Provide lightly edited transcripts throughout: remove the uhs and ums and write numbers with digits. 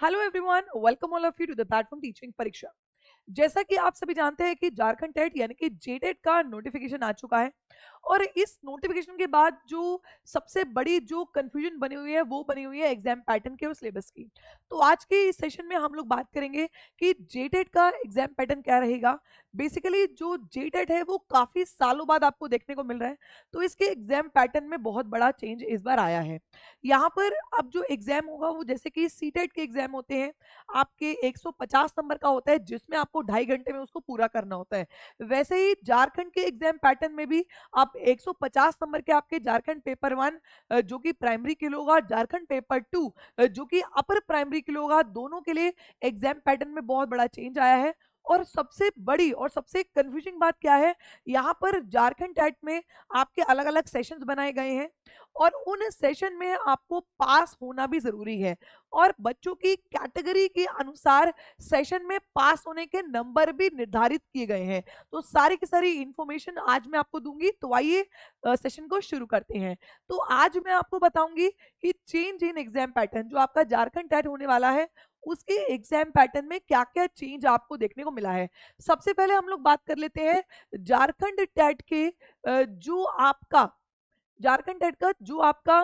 Hello everyone, welcome all of you to the platform teaching Pariksha. जैसा कि आप सभी जानते हैं कि झारखंड टेट यानी कि जेटेट का नोटिफिकेशन आ चुका है और इस नोटिफिकेशन के बाद जो सबसे बड़ी जो कंफ्यूजन बनी हुई है वो बनी हुई है एग्जाम पैटर्न के और सिलेबस की। तो आज के इस सेशन में हम लोग बात करेंगे कि जेटेट का एग्जाम पैटर्न क्या रहेगा। बेसिकली जो जेटेट है वो काफी सालों बाद आपको देखने को मिल रहा है, तो इसके एग्जाम पैटर्न में बहुत बड़ा चेंज इस बार आया है। यहाँ पर अब जो एग्जाम होगा वो जैसे कि सीटेट के एग्जाम होते हैं, आपके 150 नंबर का होता है जिसमें आपको 2.5 घंटे में उसको पूरा करना होता है। वैसे ही झारखंड के एग्जाम पैटर्न में भी आप 150 नंबर के आपके झारखंड पेपर 1 जो कि प्राइमरी के लिए होगा, झारखंड पेपर 2 जो कि अपर प्राइमरी के लिए होगा, दोनों के लिए एग्जाम पैटर्न में बहुत बड़ा चेंज आया है। और सबसे बड़ी और सबसे कंफ्यूजिंग बात क्या है, यहाँ पर झारखंड टेट में आपके अलग अलग सेशंस बनाए गए हैं और उन सेशन में आपको पास होना भी जरूरी है और बच्चों की कैटेगरी के अनुसार सेशन में पास होने के नंबर भी निर्धारित किए गए हैं। तो सारी की सारी इंफॉर्मेशन आज मैं आपको दूंगी, तो आइए सेशन को शुरू करते हैं। तो आज मैं आपको बताऊंगी कि चेंज इन एग्जाम पैटर्न जो आपका झारखंड टेट होने वाला है उसके एग्जाम पैटर्न में क्या क्या चेंज आपको देखने को मिला है। सबसे पहले हम लोग बात कर लेते हैं झारखंड टेट के जो आपका झारखंड टेट का जो आपका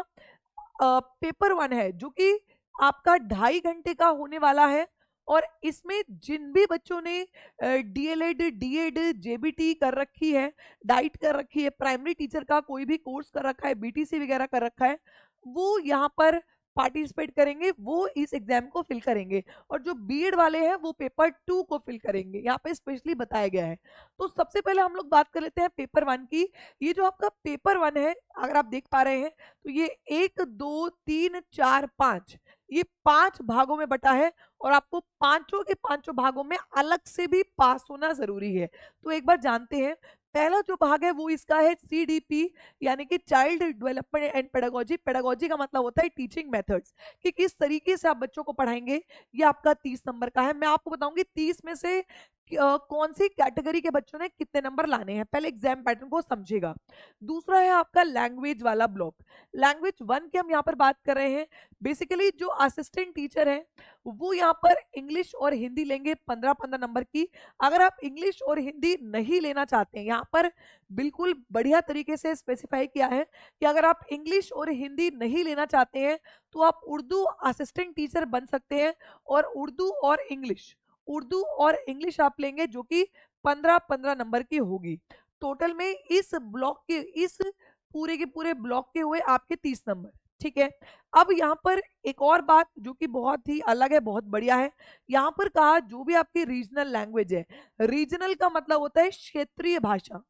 पेपर 1 है जो कि आपका 2.5 घंटे का होने वाला है। और इसमें जिन भी बच्चों ने डीएलएड डीएड जेबीटी कर रखी है, डाइट कर रखी है, प्राइमरी टीचर का कोई भी कोर्स कर रखा है, बीटीसी वगैरह कर रखा है, वो यहाँ पर पार्टिसिपेट करेंगे, वो इस एग्जाम को फिल करेंगे। और जो बीएड वाले हैं वो पेपर 2 को फिल करेंगे, यहाँ पे स्पेशली बताया गया है। तो सबसे पहले हम लोग बात कर लेते हैं पेपर 1 की। ये जो आपका पेपर 1 है, अगर आप देख पा रहे हैं तो ये 1 2 3 4 5 ये 5 भागों में बटा है और आपको पांचों के पांचों भागों में अलग से भी पास होना जरूरी है। तो एक बार जानते हैं, पहला जो भाग है वो इसका है सीडीपी यानी कि child development and pedagogy. Pedagogy का मतलब होता है टीचिंग मेथड्स, कि किस तरीके से आप बच्चों को पढ़ाएंगे। ये आपका 30 नंबर का है। मैं आपको बताऊंगी 30 में से कौन सी कैटेगरी के बच्चों ने कितने नंबर लाने हैं, पहले एग्जाम पैटर्न को समझेगा। दूसरा है आपका लैंग्वेज वाला ब्लॉक। लैंग्वेज 1 की हम यहाँ पर बात कर रहे हैं। बेसिकली जो असिस्टेंट टीचर है वो यहाँ पर इंग्लिश और हिंदी लेंगे 15-15 नंबर की। अगर आप इंग्लिश और हिंदी नहीं लेना चाहते हैं, यहाँ पर बिल्कुल बढ़िया तरीके से स्पेसिफाई किया है कि अगर आप इंग्लिश और हिंदी नहीं लेना चाहते हैं तो आप उर्दू असिस्टेंट टीचर बन सकते हैं। और उर्दू और इंग्लिश आप लेंगे जो कि 15-15 नंबर की होगी। टोटल में इस ब्लॉक के इस पूरे के पूरे ब्लॉक के हुए आपके 30 नंबर। ठीक है। अब यहाँ पर एक और बात जो कि बहुत ही अलग है, बहुत बढ़िया है। यहाँ पर कहा जो भी आपकी रीजनल लैंग्वेज है, रीजनल का मतलब होता है क्षेत्रीय भाषा।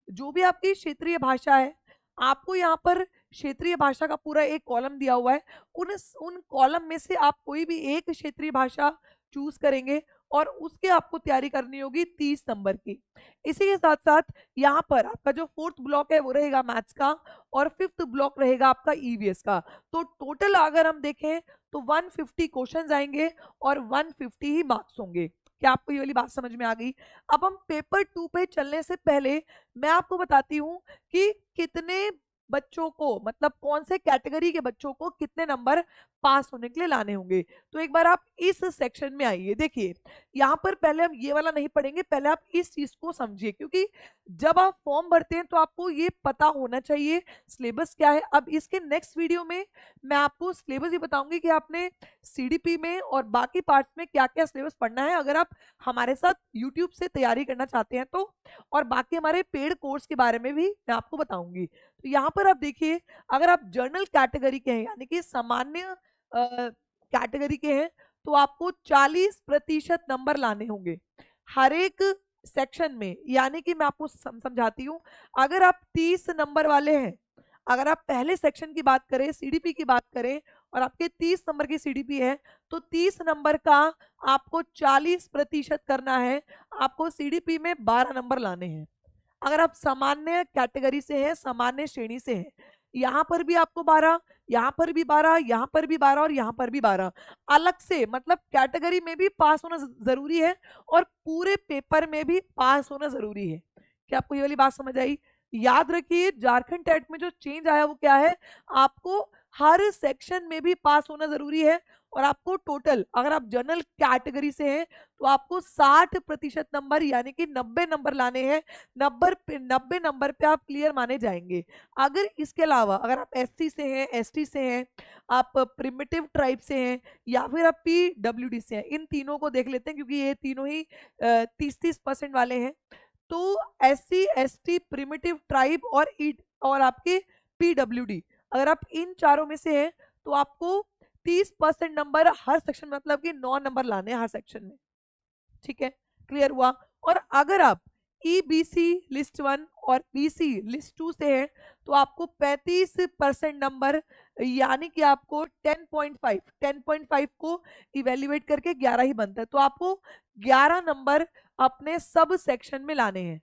जो भी आपकी क्षेत्रीय भाषा है, आपको यहाँ पर क्षेत्रीय भाषा का पूरा एक कॉलम दिया हुआ है। उन कॉलम में से आप कोई भी एक क्षेत्रीय भाषा चूज करेंगे और उसके आपको तैयारी करनी होगी 30 नंबर की। इसी के साथ साथ यहाँ पर आपका जो 4th ब्लॉक है वो रहेगा मैथ्स का और 5th ब्लॉक रहेगा आपका ईवीएस का। तो टोटल अगर हम देखें तो 150 क्वेश्चंस आएंगे और 150 ही मार्क्स होंगे। क्या आपको ये वाली बात समझ में आ गई? अब हम पेपर 2 पे चलने से पहले मैं आपको बताती हूँ कि कितने बच्चों को, मतलब कौन से कैटेगरी के बच्चों को कितने नंबर पास होने के लिए लाने होंगे। तो एक बार आप इस सेक्शन में आइए। देखिए यहाँ पर पहले हम ये वाला नहीं पढ़ेंगे, पहले आप इस चीज को समझिए, क्योंकि जब आप फॉर्म भरते हैं तो आपको ये पता होना चाहिए सिलेबस क्या है। अब इसके नेक्स्ट वीडियो में मैं आपको सिलेबस ही बताऊंगी कि आपने सीडीपी में और बाकी पार्ट्स में क्या क्या सिलेबस पढ़ना है, अगर आप हमारे साथ यूट्यूब से तैयारी करना चाहते हैं तो। और बाकी हमारे पेड कोर्स के बारे में भी मैं आपको बताऊंगी। तो यहाँ पर आप देखिए, अगर आप जर्नल कैटेगरी के हैं यानी कि सामान्य कैटेगरी के हैं तो आपको 40% नंबर लाने होंगे हर एक सेक्शन में। यानी कि मैं आपको समझाती हूँ, अगर आप 30 नंबर वाले हैं, अगर आप पहले सेक्शन की बात करें, सीडीपी की बात करें, और आपके 30 नंबर की सीडीपी है तो 30 नंबर का आपको 40% करना है। आपको सीडीपी में 12 नंबर लाने हैं। अगर आप सामान्य कैटेगरी से हैं, सामान्य श्रेणी से हैं, यहाँ पर भी आपको 12, यहाँ पर भी 12, यहाँ पर भी 12 और यहाँ पर भी 12 अलग से, मतलब कैटेगरी में भी पास होना जरूरी है और पूरे पेपर में भी पास होना जरूरी है। क्या आपको ये वाली बात समझ आई? याद रखिए झारखंड टेट में जो चेंज आया वो क्या है, आपको हर सेक्शन में भी पास होना जरूरी है और आपको टोटल, अगर आप जनरल कैटेगरी से हैं तो आपको 60% नंबर यानी कि 90 नंबर लाने हैं। 90 नंबर पे आप क्लियर माने जाएंगे। अगर इसके अलावा अगर आप एससी से हैं, एसटी से हैं, आप प्रिमिटिव ट्राइब से हैं, या फिर आप पीडब्ल्यूडी से हैं, इन तीनों को देख लेते हैं क्योंकि ये तीनों ही 30-30% वाले हैं। तो एससी, एसटी, प्रिमिटिव ट्राइब और आपके पीडब्ल्यूडी, अगर आप इन चारों में से हैं तो आपको 30% नंबर हर सेक्शन, मतलब कि 9 नंबर लाने हैं हर सेक्शन में। ठीक है, क्लियर हुआ। और अगर आप ईबीसी लिस्ट 1 और बीसी लिस्ट 2 से हैं तो आपको 35% नंबर यानी कि आपको 10.5 को इवेल्युएट करके 11 ही बनता है, तो आपको 11 नंबर अपने सब सेक्शन में लाने हैं।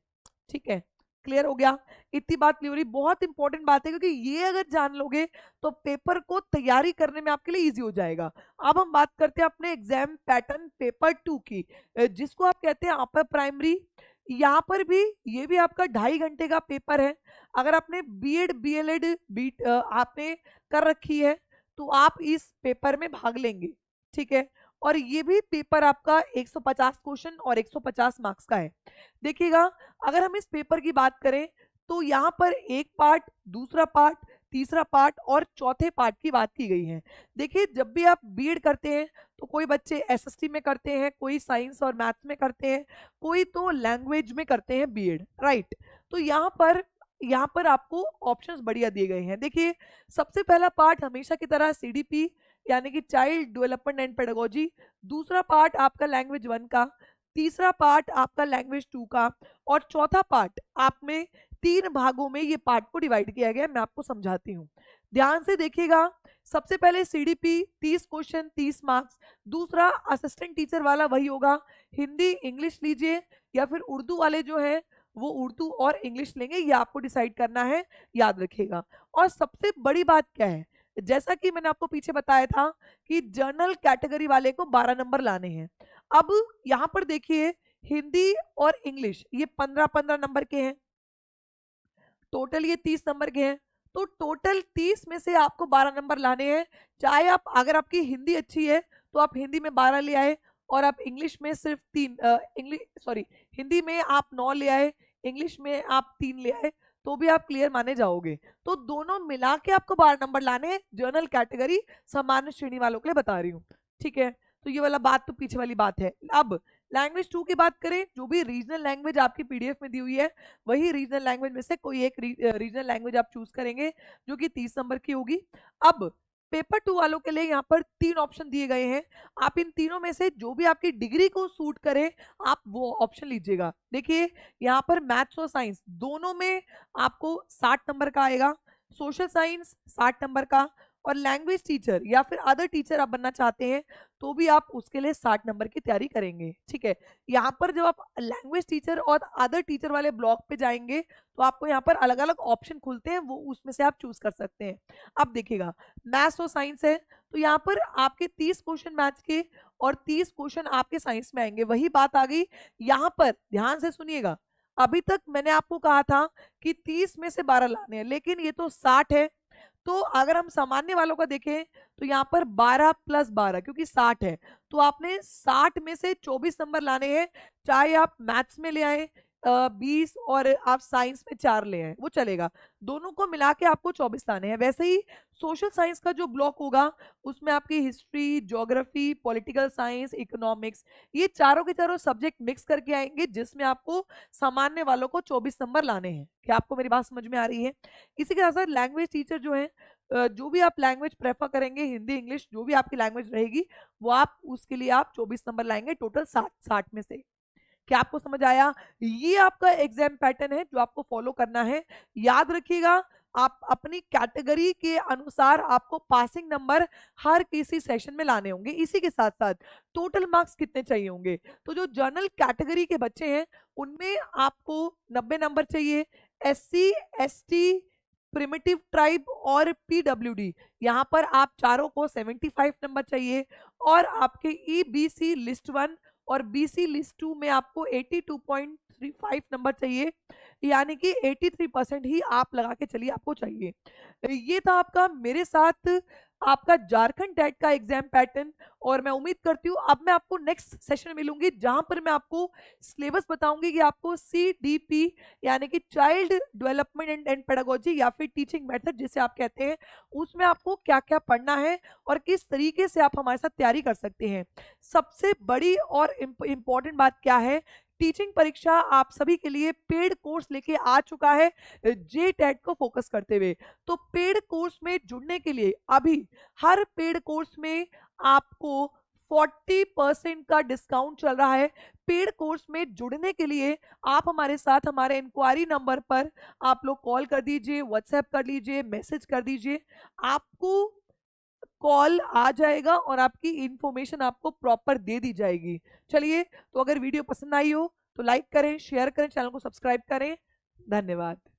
ठीक है, क्लियर हो गया। इतनी बात क्लियर हुई, बहुत इंपॉर्टेंट बात है क्योंकि ये अगर जान लोगे तो पेपर को तैयारी करने में आपके लिए इजी हो जाएगा। अब हम बात करते हैं अपने एग्जाम पैटर्न पेपर 2 की, जिसको आप कहते हैं अपर प्राइमरी। यहाँ पर भी ये भी आपका 2.5 घंटे का पेपर है। अगर आपने बीएड बीएलएड आपने कर रखी है तो आप इस पेपर में भाग लेंगे। ठीक है, और ये भी पेपर आपका 150 क्वेश्चन और 150 मार्क्स का है। देखिएगा, अगर हम इस पेपर की बात करें तो यहाँ पर एक पार्ट, दूसरा पार्ट, तीसरा पार्ट और चौथे पार्ट की बात की गई है। देखिए, जब भी आप बीएड करते हैं तो कोई बच्चे एसएसटी में करते हैं, कोई साइंस और मैथ्स में करते हैं, कोई तो लैंग्वेज में करते हैं बीएड, राइट। तो यहाँ पर आपको ऑप्शंस बढ़िया दिए गए हैं। देखिए, सबसे पहला पार्ट हमेशा की तरह सीडीपी यानी कि चाइल्ड डेवलपमेंट एंड पेडागोजी, दूसरा पार्ट आपका लैंग्वेज 1 का, तीसरा पार्ट आपका लैंग्वेज 2 का, और चौथा पार्ट आप में 3 भागों में ये पार्ट को डिवाइड किया गया है। मैं आपको समझाती हूँ, ध्यान से देखिएगा। सबसे पहले सीडीपी 30 क्वेश्चन 30 मार्क्स, दूसरा असिस्टेंट टीचर वाला वही होगा, हिंदी इंग्लिश लीजिए या फिर उर्दू वाले जो है वो उर्दू और इंग्लिश लेंगे, ये आपको डिसाइड करना है, याद रखिएगा। और सबसे बड़ी बात क्या है, जैसा कि मैंने आपको पीछे बताया था कि जनरल कैटेगरी वाले को 12 नंबर लाने हैं। अब यहाँ पर देखिए, हिंदी और इंग्लिश ये 15-15 नंबर के हैं, टोटल ये 30 नंबर के हैं। तो टोटल 30 में से आपको 12 नंबर लाने हैं। चाहे आप, अगर आपकी हिंदी अच्छी है तो आप हिंदी में 12 ले आए, और आप इंग्लिश में सिर्फ हिंदी में आप 9 ले आए, इंग्लिश में आप 3 ले आए, तो भी आप क्लियर माने जाओगे। तो दोनों मिला के आपको 12 नंबर लाने हैं, जनरल कैटेगरी सामान्य श्रेणी वालों के लिए बता रही हूँ। ठीक है, तो ये वाला बात तो पीछे वाली बात है। अब लैंग्वेज 2 की बात करें, जो भी रीजनल लैंग्वेज आपकी पीडीएफ में दी हुई है वही रीजनल लैंग्वेज में से कोई एक रीजनल लैंग्वेज आप चूज करेंगे जो कि 30 नंबर की होगी। अब पेपर 2 वालों के लिए यहाँ पर 3 ऑप्शन दिए गए हैं, आप इन तीनों में से जो भी आपकी डिग्री को सूट करे आप वो ऑप्शन लीजिएगा। देखिए, यहाँ पर मैथ्स और साइंस दोनों में आपको 60 नंबर का आएगा, सोशल साइंस 60 नंबर का, और लैंग्वेज टीचर या फिर अदर टीचर आप बनना चाहते हैं तो भी आप उसके लिए 60 नंबर की तैयारी करेंगे। ठीक है, यहाँ पर जब आप लैंग्वेज टीचर और अदर टीचर वाले ब्लॉक पे जाएंगे तो आपको यहाँ पर अलग अलग ऑप्शन खुलते हैं, वो उसमें से आप चूज कर सकते हैं। अब देखिएगा, मैथ्स और साइंस है तो यहाँ पर आपके 30 क्वेश्चन मैथ्स के और 30 क्वेश्चन आपके साइंस में आएंगे। वही बात आ गई यहाँ पर, ध्यान से सुनिएगा। अभी तक मैंने आपको कहा था कि 30 में से 12 लाने हैं, लेकिन ये तो 60 है। तो अगर हम सामान्य वालों का देखें तो यहाँ पर 12 + 12 क्योंकि 60 है, तो आपने 60 में से 24 नंबर लाने हैं। चाहे आप मैथ्स में ले आए 20 और आप साइंस में 4 ले आए, वो चलेगा, दोनों को मिला के आपको 24 लाने हैं। वैसे ही सोशल साइंस का जो ब्लॉक होगा उसमें आपकी history, geography, political science, economics, ये चारों के चारों सब्जेक्ट मिक्स करके आएंगे, जिसमें आपको सामान्य वालों को 24 नंबर लाने हैं। क्या आपको मेरी बात समझ में आ रही है? इसी के साथ लैंग्वेज टीचर जो है, जो भी आप लैंग्वेज प्रेफर करेंगे, हिंदी इंग्लिश जो भी आपकी लैंग्वेज रहेगी वो आप उसके लिए आप 24 नंबर लाएंगे, टोटल 60 में से। क्या आपको समझ आया? ये आपका एग्जाम पैटर्न है जो आपको फॉलो करना है। याद रखिएगा, आप अपनी कैटेगरी के अनुसार आपको पासिंग नंबर हर किसी सेशन में लाने होंगे। इसी के साथ साथ टोटल मार्क्स कितने चाहिए होंगे, तो जो जनरल कैटेगरी के बच्चे हैं उनमें आपको 90 नंबर चाहिए। एससी, एसटी, प्रिमिटिव ट्राइब और पीडब्ल्यूडी, यहाँ पर आप चारों को 75 नंबर चाहिए, और आपके ईबीसी लिस्ट 1 और बीसी लिस्ट 2 में आपको 82.35 नंबर चाहिए। यानी कि 83% ही आप लगा के चलिए आपको चाहिए। ये था आपका मेरे साथ आपका झारखंड टेट का एग्जाम पैटर्न। और मैं उम्मीद करती हूँ अब मैं आपको नेक्स्ट सेशन में मिलूंगी जहां पर मैं आपको सिलेबस बताऊंगी कि आपको CDP यानी कि चाइल्ड डेवलपमेंट एंड पेडागोजी या फिर टीचिंग मेथड जिसे आप कहते हैं, उसमें आपको क्या क्या पढ़ना है और किस तरीके से आप हमारे साथ तैयारी कर सकते हैं। सबसे बड़ी और इम्पोर्टेंट बात क्या है, टीचिंग परीक्षा आप सभी के लिए पेड कोर्स लेके आ चुका है जे टेट को फोकस करते हुए। तो पेड कोर्स में जुड़ने के लिए अभी हर पेड कोर्स में आपको 40% का डिस्काउंट चल रहा है। पेड कोर्स में जुड़ने के लिए आप हमारे साथ हमारे इंक्वायरी नंबर पर आप लोग कॉल कर दीजिए, व्हाट्सएप कर लीजिए, मैसेज कर दीजिए, आपको कॉल आ जाएगा और आपकी इंफॉर्मेशन आपको प्रॉपर दे दी जाएगी। चलिए, तो अगर वीडियो पसंद आई हो तो लाइक करें, शेयर करें, चैनल को सब्सक्राइब करें। धन्यवाद।